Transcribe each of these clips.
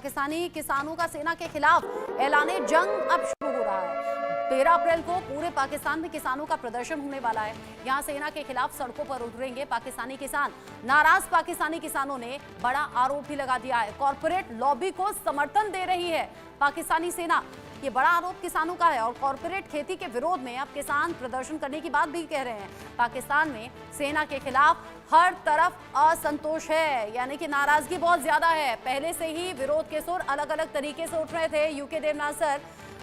पाकिस्तानी किसानों का सेना के खिलाफ ऐलाने जंग अब शुरू हो रहा है। 13 अप्रैल को पूरे पाकिस्तान में किसानों का प्रदर्शन होने वाला है। यहां सेना के खिलाफ सड़कों पर उतरेंगे पाकिस्तानी किसान। नाराज पाकिस्तानी किसानों ने बड़ा आरोप भी लगा दिया है, कॉर्पोरेट लॉबी को समर्थन दे रही है पाकिस्तानी सेना। ये बड़ा आरोप किसानों का है और कॉर्पोरेट खेती के विरोध में अब किसान प्रदर्शन करने की बात भी कह रहे हैं। पाकिस्तान में सेना के खिलाफ हर तरफ असंतोष है, यानी कि नाराजगी बहुत ज्यादा है। पहले से ही विरोध के सुर अलग अलग तरीके से उठ रहे थे। यूके देवनाथ सर,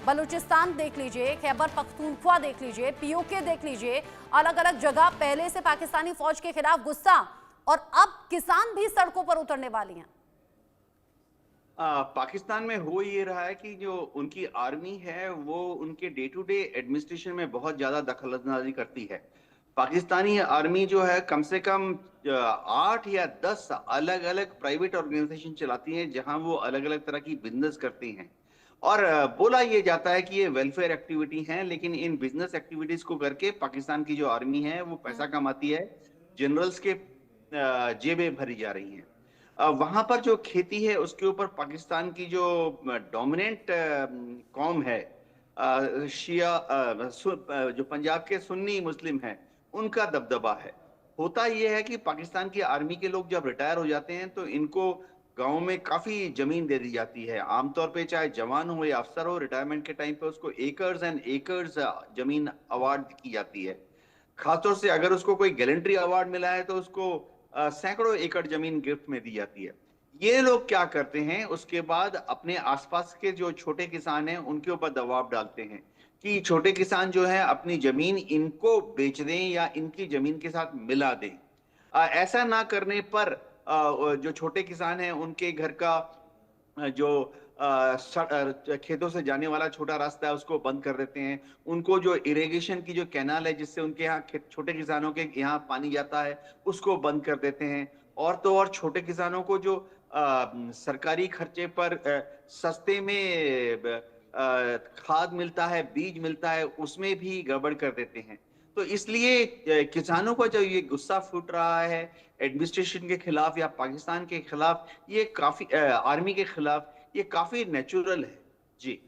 बलूचिस्तान देख लीजिए, खैबर पख्तूनख्वा देख लीजिए, पीओके देख लीजिए, अलग अलग जगह पहले से पाकिस्तानी फौज के खिलाफ गुस्सा, और अब किसान भी सड़कों पर उतरने वाली हैं। पाकिस्तान में हो ये रहा है कि जो उनकी आर्मी है वो उनके डे टू डे एडमिनिस्ट्रेशन में बहुत ज्यादा दखलंदाजी करती है। पाकिस्तानी आर्मी जो है कम से कम 8 या 10 अलग अलग प्राइवेट ऑर्गेनाइजेशन चलाती है जहां वो अलग अलग तरह की बिजनेस करती हैं। और बोला ये जाता है कि ये वेलफेयर एक्टिविटी हैं, लेकिन इन बिजनेस एक्टिविटीज को करके पाकिस्तान की जो आर्मी है वो पैसा कमाती है, जनरल्स के जेबें भरी जा रही हैं। वहां पर जो खेती है उसके ऊपर पाकिस्तान की जो डोमिनेंट कौम है, शिया, जो पंजाब के सुन्नी मुस्लिम हैं, उनका दबदबा है। होता यह है कि पाकिस्तान की आर्मी के लोग जब रिटायर हो जाते हैं तो इनको गांव में काफी जमीन दे दी जाती है। आमतौर पे चाहे जवान हो या अफसर हो, रिटायरमेंट के टाइम पे उसको एकर्स एंड एकर्स जमीन अवार्ड की जाती है। खासतौर से अगर उसको कोई गैलेंट्री अवार्ड मिला है तो उसको सैकड़ों एकड़ जमीन गिफ्ट में दी जाती है। ये लोग क्या करते हैं, उसके बाद अपने आसपास के जो छोटे किसान हैं उनके ऊपर दबाव डालते हैं कि छोटे किसान जो है अपनी जमीन इनको बेच दें या इनकी जमीन के साथ मिला दें। ऐसा ना करने पर जो छोटे किसान हैं उनके घर का जो खेतों से जाने वाला छोटा रास्ता है उसको बंद कर देते हैं। उनको जो इरिगेशन की जो कैनाल है जिससे उनके यहाँ छोटे किसानों के यहाँ पानी जाता है उसको बंद कर देते हैं। और तो और छोटे किसानों को जो सरकारी खर्चे पर सस्ते में खाद मिलता है, बीज मिलता है, उसमें भी गड़बड़ कर देते हैं। तो इसलिए किसानों का जो ये गुस्सा फूट रहा है एडमिनिस्ट्रेशन के खिलाफ या पाकिस्तान के खिलाफ, ये काफी आर्मी के खिलाफ, ये काफी नेचुरल है। जी,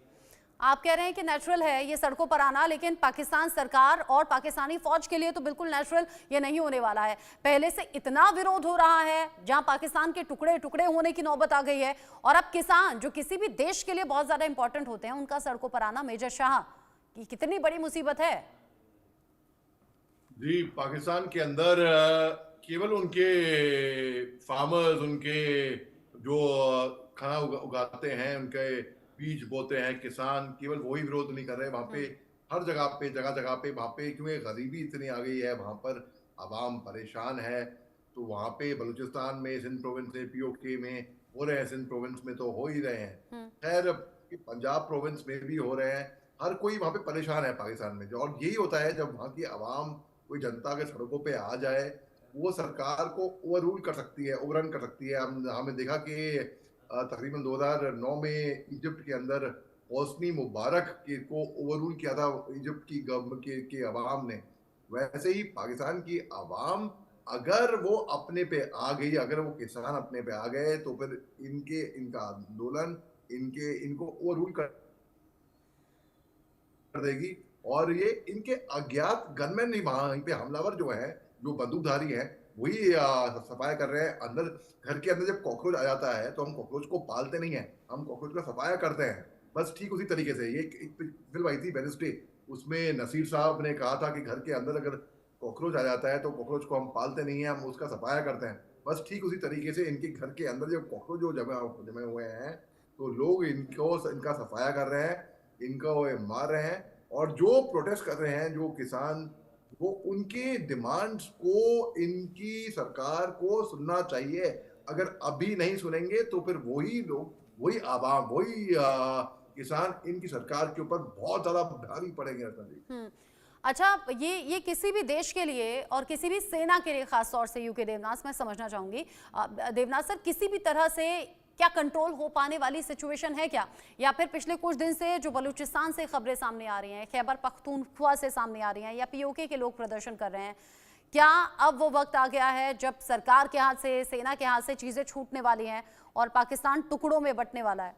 आप कह रहे हैं कि नेचुरल है ये सड़कों पर आना, लेकिन पाकिस्तान सरकार और पाकिस्तानी फौज के लिए तो बिल्कुल नेचुरल ये नहीं होने वाला है। पहले से इतना विरोध हो रहा है, जहां पाकिस्तान के टुकड़े टुकड़े होने की नौबत आ गई है, और अब किसान जो किसी भी देश के लिए बहुत ज्यादा इंपॉर्टेंट होते हैं उनका सड़कों पर आना, मेजर शाह, की कितनी बड़ी मुसीबत है। जी, पाकिस्तान के अंदर केवल उनके फार्मर्स, उनके जो खाना उगाते हैं, उनके बीज बोते हैं किसान, केवल वही विरोध नहीं कर रहे। वहां पे हर जगह पे, जगह जगह पे, वहां पे क्योंकि गरीबी इतनी आ गई है, वहां पर आवाम परेशान है। तो वहां पे बलूचिस्तान में, सिंध प्रोविंस में, पीओके में हो रहे हैं, सिंध प्रोविंस में तो हो ही रहे हैं, खैर पंजाब प्रोविंस में भी हो रहे हैं। हर कोई वहां पे परेशान है पाकिस्तान में। जो और यही होता है जब वहां की आवाम, कोई जनता के सड़कों पे आ जाए, वो सरकार को ओवर रूल कर सकती है, ओवररन कर सकती है। हमने देखा कि तकरीबन 2009 में इजिप्ट के अंदर होस्नी मुबारक को ओवर रूल किया था इजिप्ट की गवर्नमेंट के अवाम ने। वैसे ही पाकिस्तान की आवाम अगर वो अपने पे आ गई, अगर वो किसान अपने पे आ गए, तो फिर इनका आंदोलन इनको ओवर रूल कर देगी। और ये इनके अज्ञात गनमैन नहीं, वहां पे हमलावर जो है, जो बंदूकधारी हैं, वही सफाया कर रहे हैं। अंदर घर के अंदर जब कॉकरोच आ जाता है तो हम कॉकरोच को पालते नहीं है, हम कॉकरोच का सफाया करते हैं। बस ठीक उसी तरीके से ये एक फिल्म आई थी वेडनेसडे, उसमें नसीर साहब ने कहा था कि घर के अंदर अगर कॉकरोच आ जाता है तो कॉकरोच को हम पालते नहीं है, हम उसका सफाया करते हैं। बस ठीक उसी तरीके से इनके घर के अंदर जब कॉकरोच जो जमे हुए हैं तो लोग इनका सफाया कर रहे हैं, इनको मार रहे हैं। और जो प्रोटेस्ट कर रहे हैं जो किसान, वो उनके डिमांड्स को इनकी सरकार को सुनना चाहिए। अगर अभी नहीं सुनेंगे तो फिर वही लोग, वही आवाम, वही किसान इनकी सरकार के ऊपर बहुत ज्यादा भारी पड़ेंगे। अच्छा, ये किसी भी देश के लिए और किसी भी सेना के लिए, खास तौर से यूके देवनाथ, मैं समझना चाहूंगी देवनाथ सर, किसी भी तरह से क्या कंट्रोल हो पाने वाली सिचुएशन है क्या, या फिर पिछले कुछ दिन से जो बलूचिस्तान से खबरें सामने आ रही हैं, खैबर पख्तूनख्वा से सामने आ रही हैं, या पीओके के लोग प्रदर्शन कर रहे हैं, क्या अब वो वक्त आ गया है जब सरकार के हाथ से, सेना के हाथ से चीजें छूटने वाली हैं और पाकिस्तान टुकड़ों में बंटने वाला है?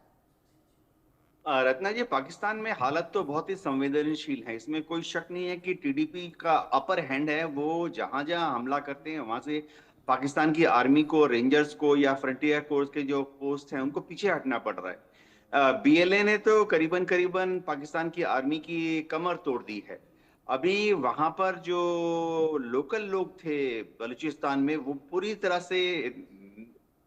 रत्ना जी, पाकिस्तान में हालत तो बहुत ही संवेदनशील है, इसमें कोई शक नहीं है कि टीडीपी का अपर हैंड है। वो जहां जहां हमला करते हैं वहां से पाकिस्तान की आर्मी को, रेंजर्स को या फ्रंटियर फोर्स के जो पोस्ट हैं उनको पीछे हटना पड़ रहा है। बीएलए ने तो करीबन करीबन पाकिस्तान की आर्मी की कमर तोड़ दी है। अभी वहां पर जो लोकल लोग थे बलूचिस्तान में, वो पूरी तरह से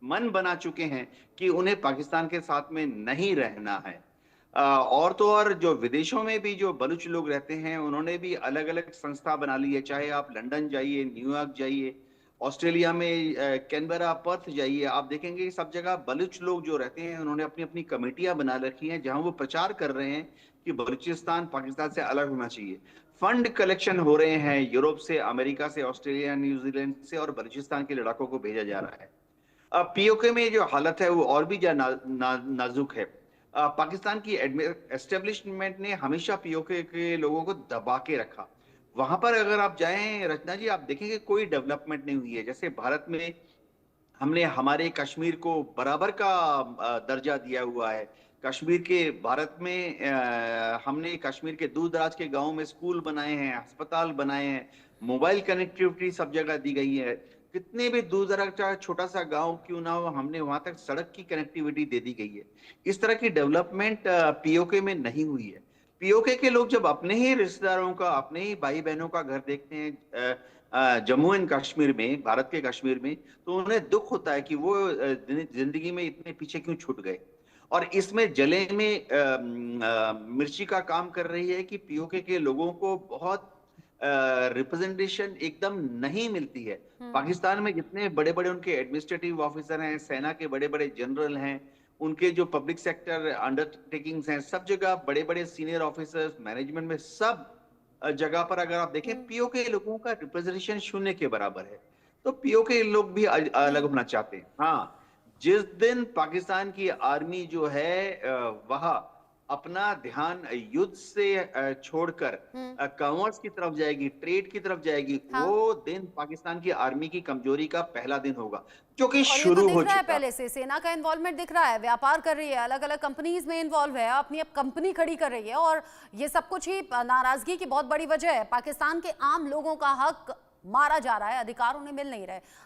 मन बना चुके हैं कि उन्हें पाकिस्तान के साथ में नहीं रहना है। और तो और जो विदेशों में भी जो बलूच लोग रहते हैं, उन्होंने भी अलग अलग संस्था बना ली है। चाहे आप लंदन जाइए, न्यूयॉर्क जाइए, ऑस्ट्रेलिया में कैनबरा, पर्थ जाइए, आप देखेंगे कि सब जगह बलूच लोग जो रहते हैं उन्होंने अपनी अपनी कमेटियां बना रखी हैं जहां वो प्रचार कर रहे हैं कि बलूचिस्तान पाकिस्तान से अलग होना चाहिए। फंड कलेक्शन हो रहे हैं यूरोप से, अमेरिका से, ऑस्ट्रेलिया, न्यूजीलैंड से, और बलूचिस्तान के लड़ाकों को भेजा जा रहा है। अब पीओके में जो हालत है वो और भी नाजुक है। पाकिस्तान की एस्टेब्लिशमेंट ने हमेशा पीओके के लोगों को दबा के रखा। वहां पर अगर आप जाएं रचना जी, आप देखेंगे कोई डेवलपमेंट नहीं हुई है। जैसे भारत में हमने हमारे कश्मीर को बराबर का दर्जा दिया हुआ है। कश्मीर के भारत में हमने कश्मीर के दूर दराज के गांवों में स्कूल बनाए हैं, अस्पताल बनाए हैं, मोबाइल कनेक्टिविटी सब जगह दी गई है। कितने भी दूर दराज का छोटा सा गांव क्यों ना हो, हमने वहां तक सड़क की कनेक्टिविटी दे दी गई है। इस तरह की डेवलपमेंट पीओके में नहीं हुई है। पीओके के लोग जब अपने ही रिश्तेदारों का, अपने ही भाई बहनों का घर देखते हैं जम्मू एंड कश्मीर में, भारत के कश्मीर में, तो उन्हें दुख होता है कि वो जिंदगी में इतने पीछे क्यों छूट गए। और इसमें जले में मिर्ची का काम कर रही है कि पीओके के लोगों को बहुत रिप्रेजेंटेशन एकदम नहीं मिलती है। पाकिस्तान में जितने बड़े बड़े उनके एडमिनिस्ट्रेटिव ऑफिसर हैं, सेना के बड़े बड़े जनरल हैं, उनके जो पब्लिक सेक्टर अंडरटेकिंग्स हैं, सब जगह बड़े बड़े सीनियर ऑफिसर्स, मैनेजमेंट में सब जगह पर अगर आप देखें पीओके लोगों का रिप्रेजेंटेशन शून्य के बराबर है। तो पीओके लोग भी अलग होना चाहते हैं। हाँ, जिस दिन पाकिस्तान की आर्मी जो है वह अपना ध्यान युद्ध से छोड़कर कॉमर्स की तरफ जाएगी, ट्रेड की तरफ जाएगी, हाँ। वो दिन पाकिस्तान की आर्मी की कमजोरी का पहला दिन होगा, जो कि और ये शुरू तो हो दिख रहा है, चुका। पहले से सेना का इन्वॉल्वमेंट दिख रहा है, व्यापार कर रही है, अलग अलग कंपनीज में इन्वॉल्व है, अपनी अब कंपनी खड़ी कर रही है, और ये सब कुछ ही नाराजगी की बहुत बड़ी वजह है। पाकिस्तान के आम लोगों का हक मारा जा रहा है, अधिकार उन्हें मिल नहीं रहे।